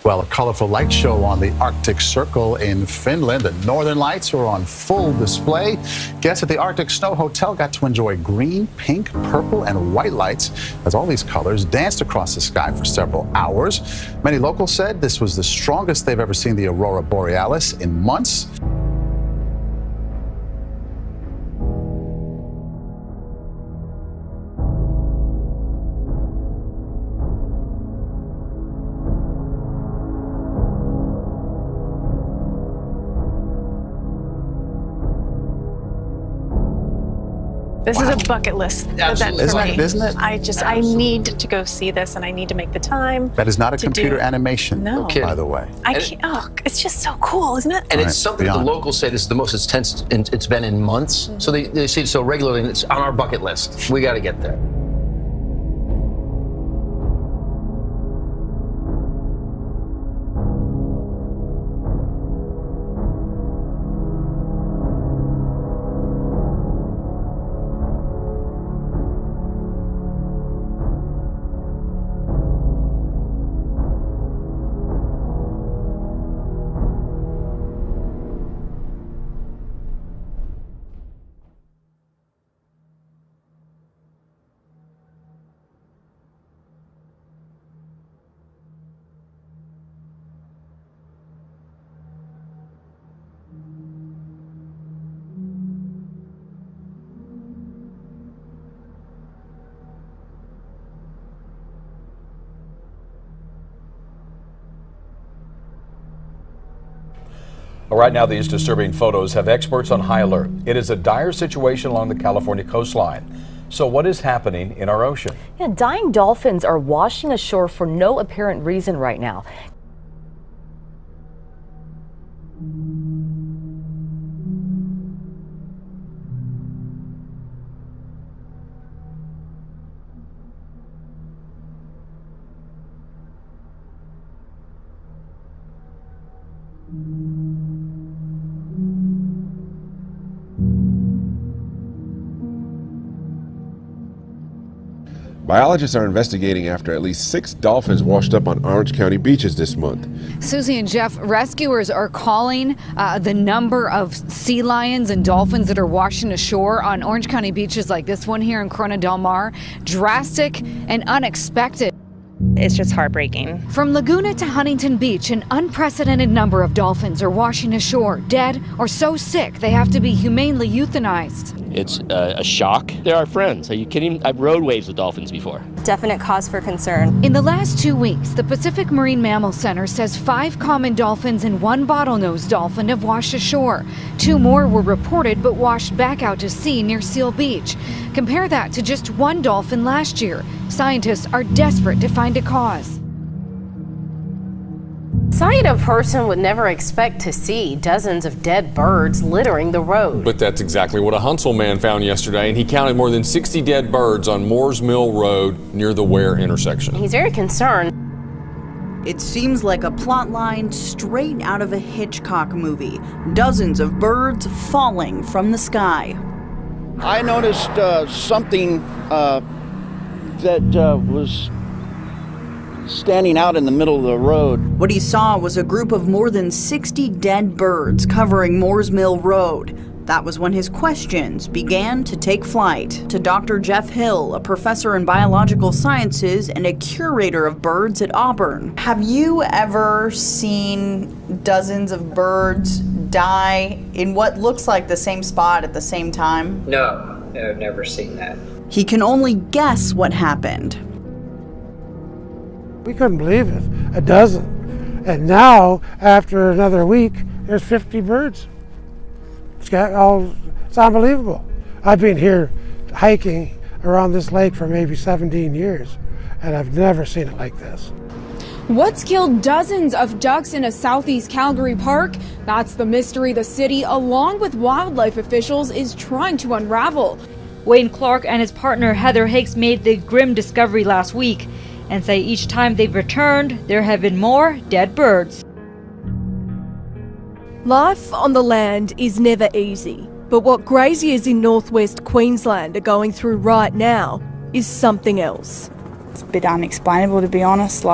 Well, a colorful light show on the Arctic Circle in Finland. The northern lights are on full display. Guests at the Arctic Snow Hotel got to enjoy green, pink, purple, and white lights as all these colors danced across the sky for several hours. Many locals said this was the strongest they've ever seen the aurora borealis in months. This is a bucket list. Absolutely. Isn't it? I need to go see this, and I need to make the time. That is not a computer animation, no. By the way. I can't, it's just so cool, isn't it? And it's something the locals say this is the most intense it's been in months. So they see it so regularly, and it's on our bucket list. We got to get there. Right now, these disturbing photos have experts on high alert. It is a dire situation along the California coastline. So what is happening in our ocean? Yeah, dying dolphins are washing ashore for no apparent reason right now. Biologists are investigating after at least 6 dolphins washed up on Orange County beaches this month. Susie and Jeff, rescuers are calling the number of sea lions and dolphins that are washing ashore on Orange County beaches like this one here in Corona del Mar drastic and unexpected. It's just heartbreaking. From Laguna to Huntington Beach, an unprecedented number of dolphins are washing ashore, dead or so sick they have to be humanely euthanized. It's a shock. They're our friends. Are you kidding? I've rode waves with dolphins before. Definite cause for concern. In the last 2 weeks, the Pacific Marine Mammal Center says 5 common dolphins and 1 bottlenose dolphin have washed ashore. 2 more were reported but washed back out to sea near Seal Beach. Compare that to just 1 dolphin last year. Scientists are desperate to find a cause. Sight a person would never expect to see dozens of dead birds littering the road. But that's exactly what a Huntsville man found yesterday, and he counted more than 60 dead birds on Moores Mill Road near the Ware intersection. He's very concerned. It seems like a plot line straight out of a Hitchcock movie. Dozens of birds falling from the sky. I noticed something that was standing out in the middle of the road. What he saw was a group of more than 60 dead birds covering Moores Mill Road. That was when his questions began to take flight. To Dr. Jeff Hill, a professor in biological sciences and a curator of birds at Auburn. Have you ever seen dozens of birds die in what looks like the same spot at the same time? No, I've never seen that. He can only guess what happened. We couldn't believe it, a dozen. And now, after another week, there's 50 birds. It's unbelievable. I've been here hiking around this lake for maybe 17 years, and I've never seen it like this. What's killed dozens of ducks in a southeast Calgary park? That's the mystery the city, along with wildlife officials, is trying to unravel. Wayne Clark and his partner Heather Hicks made the grim discovery last week and say each time they've returned, there have been more dead birds. Life on the land is never easy, but what graziers in northwest Queensland are going through right now is something else. It's a bit unexplainable, to be honest.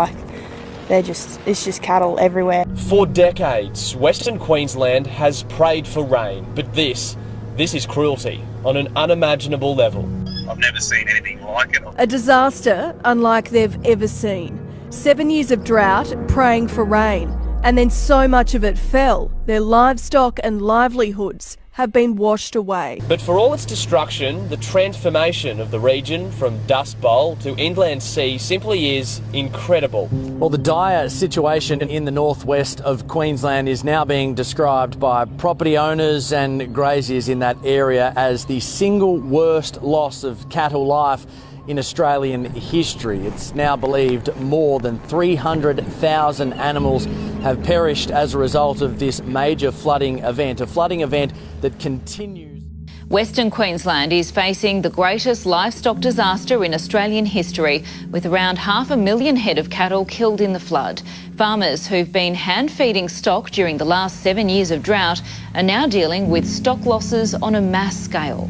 It's just cattle everywhere. For decades, Western Queensland has prayed for rain, but this is cruelty on an unimaginable level. I've never seen anything like it. A disaster unlike they've ever seen. 7 years of drought, praying for rain, and then so much of it fell. Their livestock and livelihoods have been washed away. But for all its destruction, the transformation of the region from Dust Bowl to inland sea simply is incredible. Well, the dire situation in the northwest of Queensland is now being described by property owners and graziers in that area as the single worst loss of cattle life in Australian history. It's now believed more than 300,000 animals have perished as a result of this major flooding event, a flooding event that continues. Western Queensland is facing the greatest livestock disaster in Australian history, with around 500,000 head of cattle killed in the flood. Farmers who've been hand-feeding stock during the last 7 years of drought are now dealing with stock losses on a mass scale.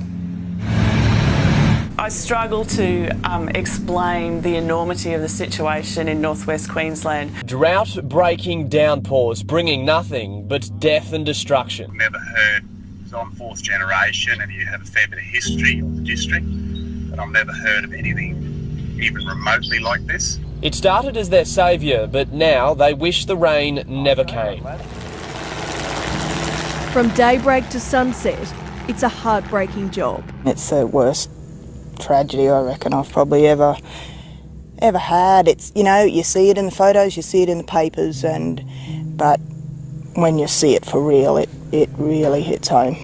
I struggle to explain the enormity of the situation in northwest Queensland. Drought-breaking downpours bringing nothing but death and destruction. Never heard, so I'm fourth generation and you have a fair bit of history of the district, but I've never heard of anything even remotely like this. It started as their saviour, but now they wish the rain never came. From daybreak to sunset, it's a heartbreaking job. It's the worst tragedy I reckon I've probably ever had. It's, you know, you see it in the photos, you see it in the papers, but when you see it for real, it really hits home.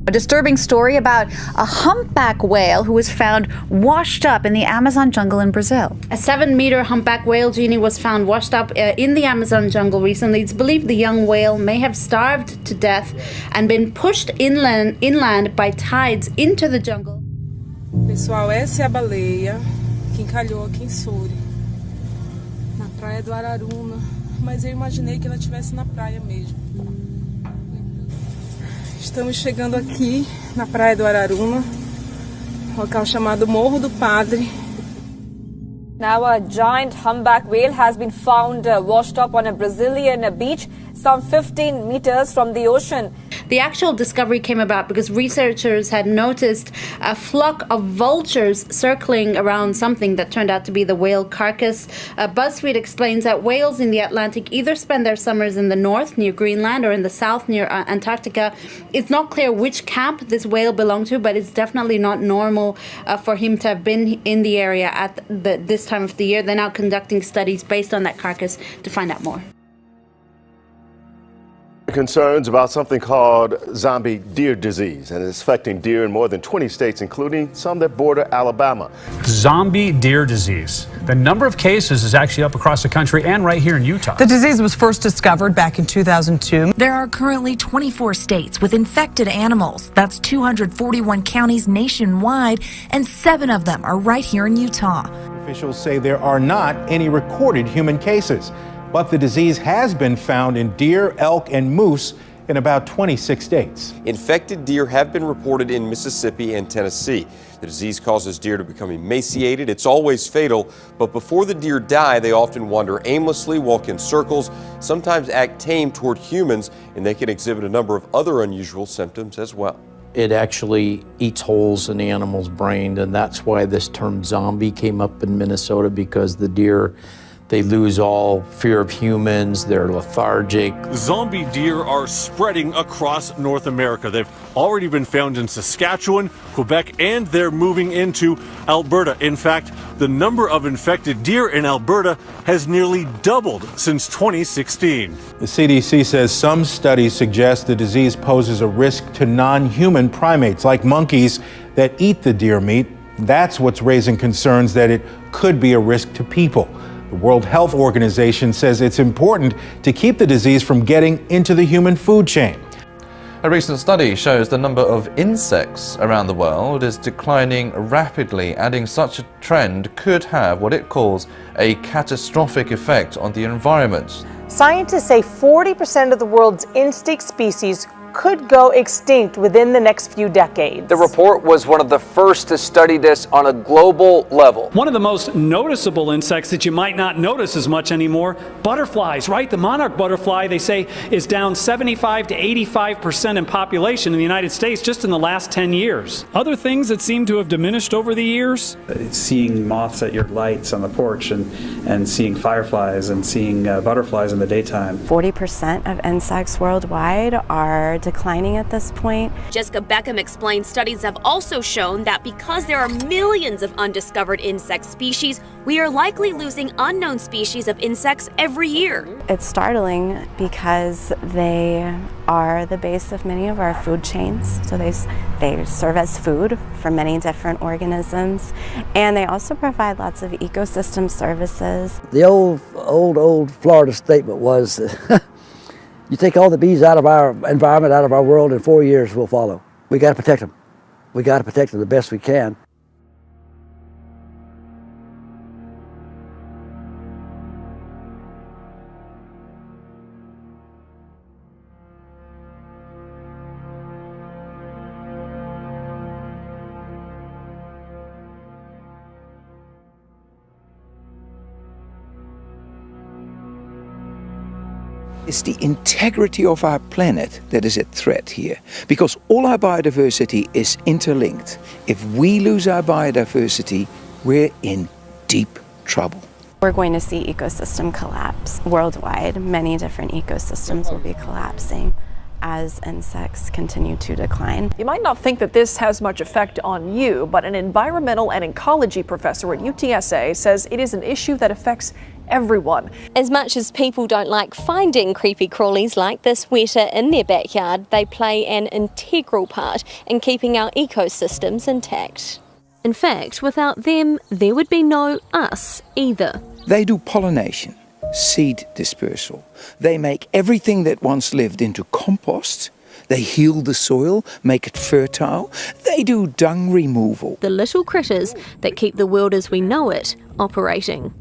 A disturbing story about a humpback whale who was found washed up in the Amazon jungle in Brazil. A 7-meter humpback whale, Jeannie, was found washed up in the Amazon jungle recently. It's believed the young whale may have starved to death and been pushed inland by tides into the jungle. Pessoal, essa é a baleia que encalhou aqui em Soure, na praia do Araruna, mas eu imaginei que ela estivesse na praia mesmo. Estamos chegando aqui na praia do Araruna, local chamado Morro do Padre. Now, a giant humpback whale has been found washed up on a Brazilian beach some 15 meters from the ocean. The actual discovery came about because researchers had noticed a flock of vultures circling around something that turned out to be the whale carcass. BuzzFeed explains that whales in the Atlantic either spend their summers in the north near Greenland or in the south near Antarctica. It's not clear which camp this whale belonged to, but it's definitely not normal for him to have been in the area at this time of the year. They're now conducting studies based on that carcass to find out more. Concerns about something called zombie deer disease, and it's affecting deer in more than 20 states, including some that border Alabama. Zombie deer disease. The number of cases is actually up across the country and right here in Utah. The disease was first discovered back in 2002. There are currently 24 states with infected animals. That's 241 counties nationwide, and 7 of them are right here in Utah. Officials say there are not any recorded human cases, but the disease has been found in deer, elk, and moose in about 26 states. Infected deer have been reported in Mississippi and Tennessee. The disease causes deer to become emaciated. It's always fatal, but before the deer die, they often wander aimlessly, walk in circles, sometimes act tame toward humans, and they can exhibit a number of other unusual symptoms as well. It actually eats holes in the animal's brain, and that's why this term zombie came up in Minnesota, because the deer, they lose all fear of humans, they're lethargic. Zombie deer are spreading across North America. They've already been found in Saskatchewan, Quebec, and they're moving into Alberta. In fact, the number of infected deer in Alberta has nearly doubled since 2016. The CDC says some studies suggest the disease poses a risk to non-human primates like monkeys that eat the deer meat. That's what's raising concerns that it could be a risk to people. The World Health Organization says it's important to keep the disease from getting into the human food chain. A recent study shows the number of insects around the world is declining rapidly, adding such a trend could have what it calls a catastrophic effect on the environment. Scientists say 40% of the world's insect species could go extinct within the next few decades. The report was one of the first to study this on a global level. One of the most noticeable insects that you might not notice as much anymore, butterflies, right? The monarch butterfly, they say, is down 75 to 85% in population in the United States just in the last 10 years. Other things that seem to have diminished over the years? Seeing moths at your lights on the porch and seeing fireflies and seeing butterflies in the daytime. 40% of insects worldwide are declining at this point. Jessica Beckham explains studies have also shown that because there are millions of undiscovered insect species, we are likely losing unknown species of insects every year. It's startling because they are the base of many of our food chains. So they serve as food for many different organisms, and they also provide lots of ecosystem services. The old Florida statement was, you take all the bees out of our environment, out of our world, in 4 years we'll follow. We got to protect them. We got to protect them the best we can. It's the integrity of our planet that is at threat here, because all our biodiversity is interlinked. If we lose our biodiversity, we're in deep trouble. We're going to see ecosystem collapse worldwide. Many different ecosystems will be collapsing as insects continue to decline. You might not think that this has much effect on you, but an environmental and ecology professor at UTSA says it is an issue that affects everyone. As much as people don't like finding creepy crawlies like this weta in their backyard, they play an integral part in keeping our ecosystems intact. In fact, without them, there would be no us either. They do pollination, seed dispersal. They make everything that once lived into compost. They heal the soil, make it fertile. They do dung removal. The little critters that keep the world as we know it operating.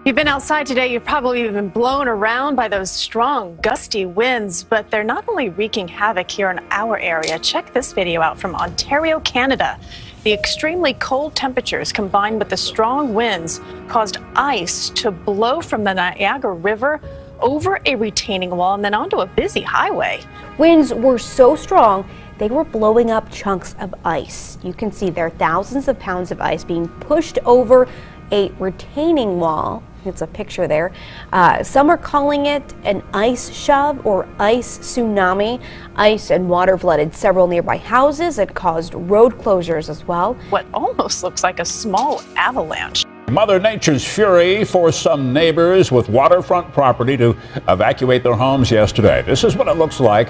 If you've been outside today, you've probably been blown around by those strong, gusty winds, but they're not only wreaking havoc here in our area. Check this video out from Ontario, Canada. The extremely cold temperatures combined with the strong winds caused ice to blow from the Niagara River over a retaining wall and then onto a busy highway. Winds were so strong, they were blowing up chunks of ice. You can see there are thousands of pounds of ice being pushed over a retaining wall. It's a picture there. Some are calling it an ice shove or ice tsunami. Ice and water flooded several nearby houses. It caused road closures as well. What almost looks like a small avalanche. Mother Nature's fury forced some neighbors with waterfront property to evacuate their homes yesterday. This is what it looks like.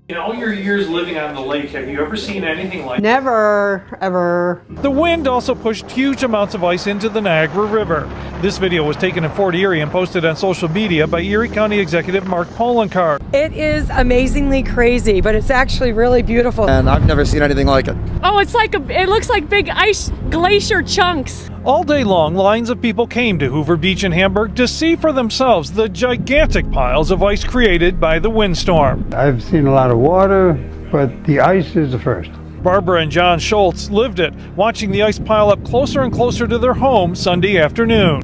In all your years living on the lake, have you ever seen anything like Never, ever. The wind also pushed huge amounts of ice into the Niagara River. This video was taken in Fort Erie and posted on social media by Erie County Executive Mark Poloncarz. It is amazingly crazy, but it's actually really beautiful. And I've never seen anything like it. Oh, it looks like big ice glacier chunks. All day long, lines of people came to Hoover Beach in Hamburg to see for themselves the gigantic piles of ice created by the windstorm. I've seen a lot of water, but the ice is the first. Barbara and John Schultz lived it, watching the ice pile up closer and closer to their home Sunday afternoon.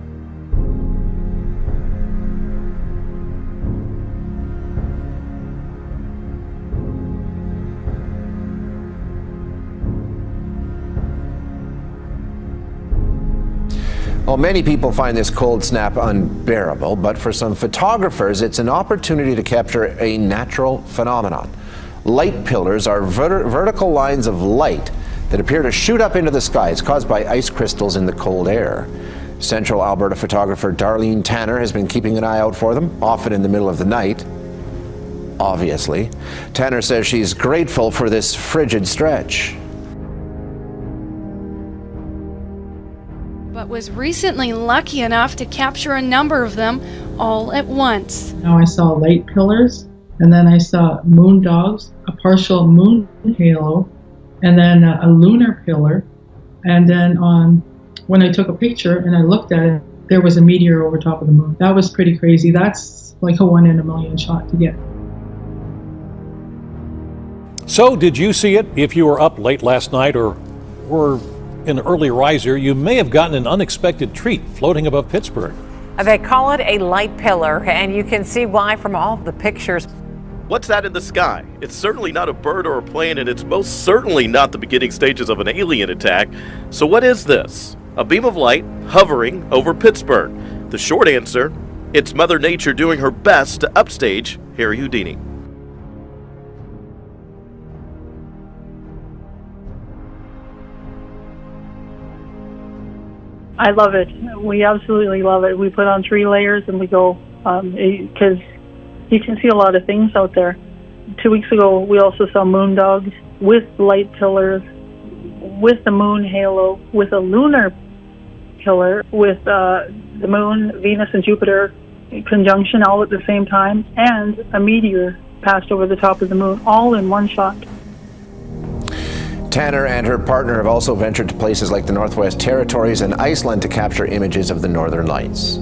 Well, many people find this cold snap unbearable, but for some photographers, it's an opportunity to capture a natural phenomenon. Light pillars are vertical lines of light that appear to shoot up into the sky. It's caused by ice crystals in the cold air. Central Alberta photographer Darlene Tanner has been keeping an eye out for them, often in the middle of the night. Obviously. Tanner says she's grateful for this frigid stretch. But was recently lucky enough to capture a number of them all at once. Now I saw light pillars, and then I saw moon dogs, a partial moon halo, and then a lunar pillar. And then when I took a picture and I looked at it, there was a meteor over top of the moon. That was pretty crazy. That's like a 1 in a million shot to get. So did you see it? If you were up late last night or were an early riser, you may have gotten an unexpected treat floating above Pittsburgh. They call it a light pillar, and you can see why from all of the pictures. What's that in the sky? It's certainly not a bird or a plane, and it's most certainly not the beginning stages of an alien attack. So what is this? A beam of light hovering over Pittsburgh. The short answer, it's Mother Nature doing her best to upstage Harry Houdini. I love it. We absolutely love it. We put on 3 layers and we go, because you can see a lot of things out there. 2 weeks ago, we also saw moon dogs with light pillars, with the moon halo, with a lunar pillar, with the moon, Venus, and Jupiter in conjunction all at the same time, and a meteor passed over the top of the moon, all in one shot. Tanner and her partner have also ventured to places like the Northwest Territories and Iceland to capture images of the Northern Lights.